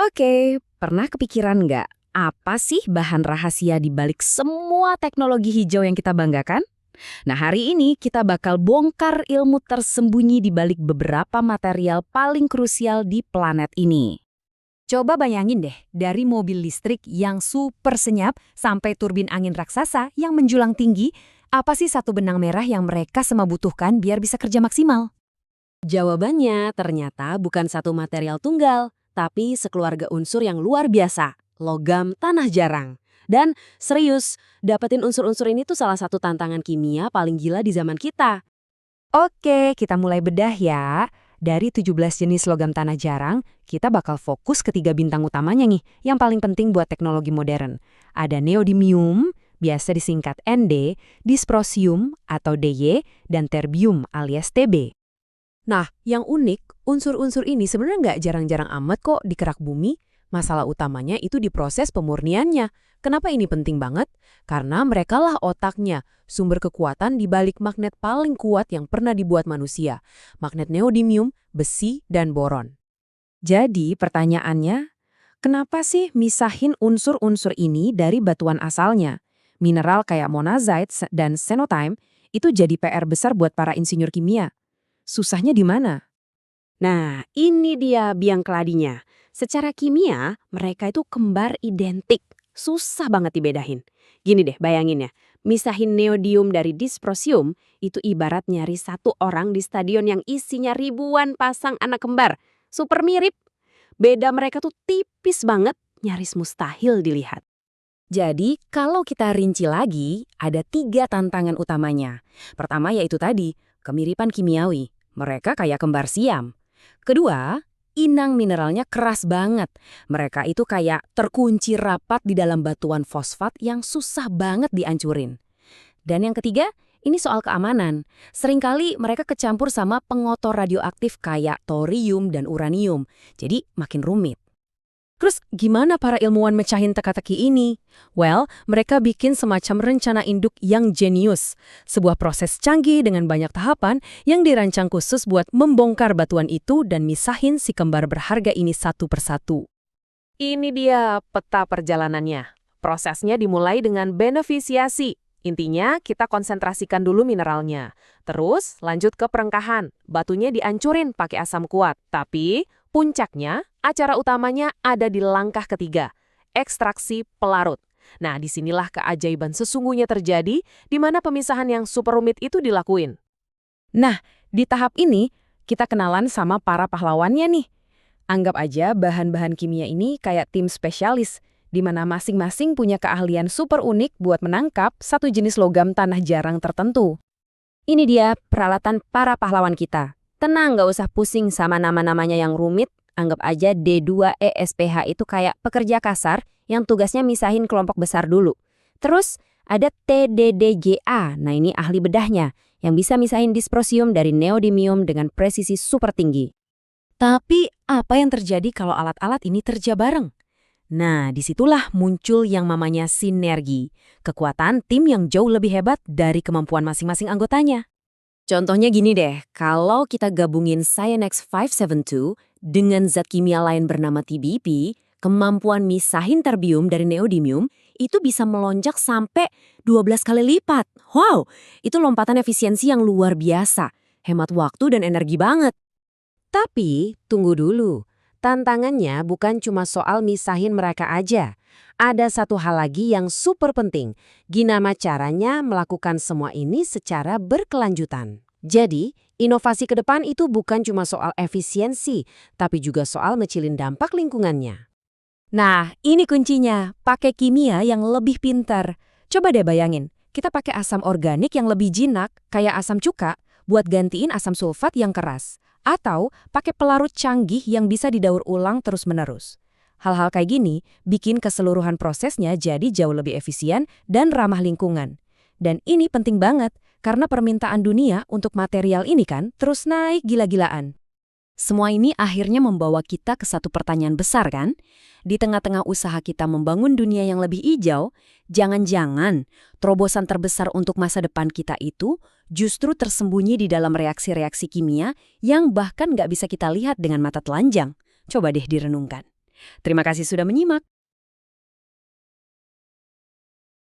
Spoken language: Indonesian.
Oke, pernah kepikiran nggak apa sih bahan rahasia di balik semua teknologi hijau yang kita banggakan? Nah, hari ini kita bakal bongkar ilmu tersembunyi di balik beberapa material paling krusial di planet ini. Coba bayangin deh, dari mobil listrik yang super senyap sampai turbin angin raksasa yang menjulang tinggi, apa sih satu benang merah yang mereka semua butuhkan biar bisa kerja maksimal? Jawabannya ternyata bukan satu material tunggal, tapi sekeluarga unsur yang luar biasa, logam tanah jarang. Dan serius, dapetin unsur-unsur ini tuh salah satu tantangan kimia paling gila di zaman kita. Oke, kita mulai bedah ya. Dari 17 jenis logam tanah jarang, kita bakal fokus ke 3 bintang utamanya nih, yang paling penting buat teknologi modern. Ada neodymium, biasa disingkat Nd, dysprosium atau Dy, dan terbium alias Tb. Nah, yang unik, unsur-unsur ini sebenarnya nggak jarang-jarang amat kok di kerak bumi. Masalah utamanya itu di proses pemurniannya. Kenapa ini penting banget? Karena merekalah otaknya, sumber kekuatan di balik magnet paling kuat yang pernah dibuat manusia. Magnet neodymium, besi, dan boron. Jadi pertanyaannya, kenapa sih misahin unsur-unsur ini dari batuan asalnya? Mineral kayak monazite dan xenotime itu jadi PR besar buat para insinyur kimia. Susahnya di mana? Nah, ini dia biang keladinya. Secara kimia, mereka itu kembar identik. Susah banget dibedahin. Gini deh, bayangin ya. Misahin neodymium dari dysprosium, itu ibarat nyari satu orang di stadion yang isinya ribuan pasang anak kembar. Super mirip. Beda mereka tuh tipis banget, nyaris mustahil dilihat. Jadi, kalau kita rinci lagi, ada 3 tantangan utamanya. Pertama yaitu tadi, kemiripan kimiawi. Mereka kayak kembar siam. Kedua, inang mineralnya keras banget. Mereka itu kayak terkunci rapat di dalam batuan fosfat yang susah banget dihancurin. Dan yang ketiga, ini soal keamanan. Seringkali mereka kecampur sama pengotor radioaktif kayak thorium dan uranium. Jadi makin rumit. Terus gimana para ilmuwan mecahin teka-teki ini? Well, mereka bikin semacam rencana induk yang jenius. Sebuah proses canggih dengan banyak tahapan yang dirancang khusus buat membongkar batuan itu dan misahin si kembar berharga ini satu persatu. Ini dia peta perjalanannya. Prosesnya dimulai dengan beneficiasi. Intinya, kita konsentrasikan dulu mineralnya. Terus, lanjut ke perengkahan. Batunya dihancurin pakai asam kuat. Tapi, puncaknya, acara utamanya ada di langkah ketiga, ekstraksi pelarut. Nah, disinilah keajaiban sesungguhnya terjadi, di mana pemisahan yang super rumit itu dilakuin. Nah, di tahap ini, kita kenalan sama para pahlawannya nih. Anggap aja bahan-bahan kimia ini kayak tim spesialis, di mana masing-masing punya keahlian super unik buat menangkap satu jenis logam tanah jarang tertentu. Ini dia peralatan para pahlawan kita. Tenang, nggak usah pusing sama nama-namanya yang rumit. Anggap aja D2ESPH itu kayak pekerja kasar yang tugasnya misahin kelompok besar dulu. Terus ada TDDGA, nah ini ahli bedahnya, yang bisa misahin dysprosium dari neodymium dengan presisi super tinggi. Tapi apa yang terjadi kalau alat-alat ini kerja bareng? Nah, disitulah muncul yang namanya sinergi, kekuatan tim yang jauh lebih hebat dari kemampuan masing-masing anggotanya. Contohnya gini deh, kalau kita gabungin Cyanex 572 dengan zat kimia lain bernama TBP, kemampuan misahin terbium dari neodymium itu bisa melonjak sampai 12 kali lipat. Wow, itu lompatan efisiensi yang luar biasa, hemat waktu dan energi banget. Tapi, tunggu dulu. Tantangannya bukan cuma soal misahin mereka aja. Ada satu hal lagi yang super penting. Gimana caranya melakukan semua ini secara berkelanjutan. Jadi, inovasi ke depan itu bukan cuma soal efisiensi, tapi juga soal ngecilin dampak lingkungannya. Nah, ini kuncinya. Pakai kimia yang lebih pintar. Coba deh bayangin, kita pakai asam organik yang lebih jinak, kayak asam cuka, buat gantiin asam sulfat yang keras. Atau pakai pelarut canggih yang bisa didaur ulang terus-menerus. Hal-hal kayak gini bikin keseluruhan prosesnya jadi jauh lebih efisien dan ramah lingkungan. Dan ini penting banget karena permintaan dunia untuk material ini kan terus naik gila-gilaan. Semua ini akhirnya membawa kita ke satu pertanyaan besar kan? Di tengah-tengah usaha kita membangun dunia yang lebih hijau, jangan-jangan terobosan terbesar untuk masa depan kita itu justru tersembunyi di dalam reaksi-reaksi kimia yang bahkan nggak bisa kita lihat dengan mata telanjang. Coba deh direnungkan. Terima kasih sudah menyimak.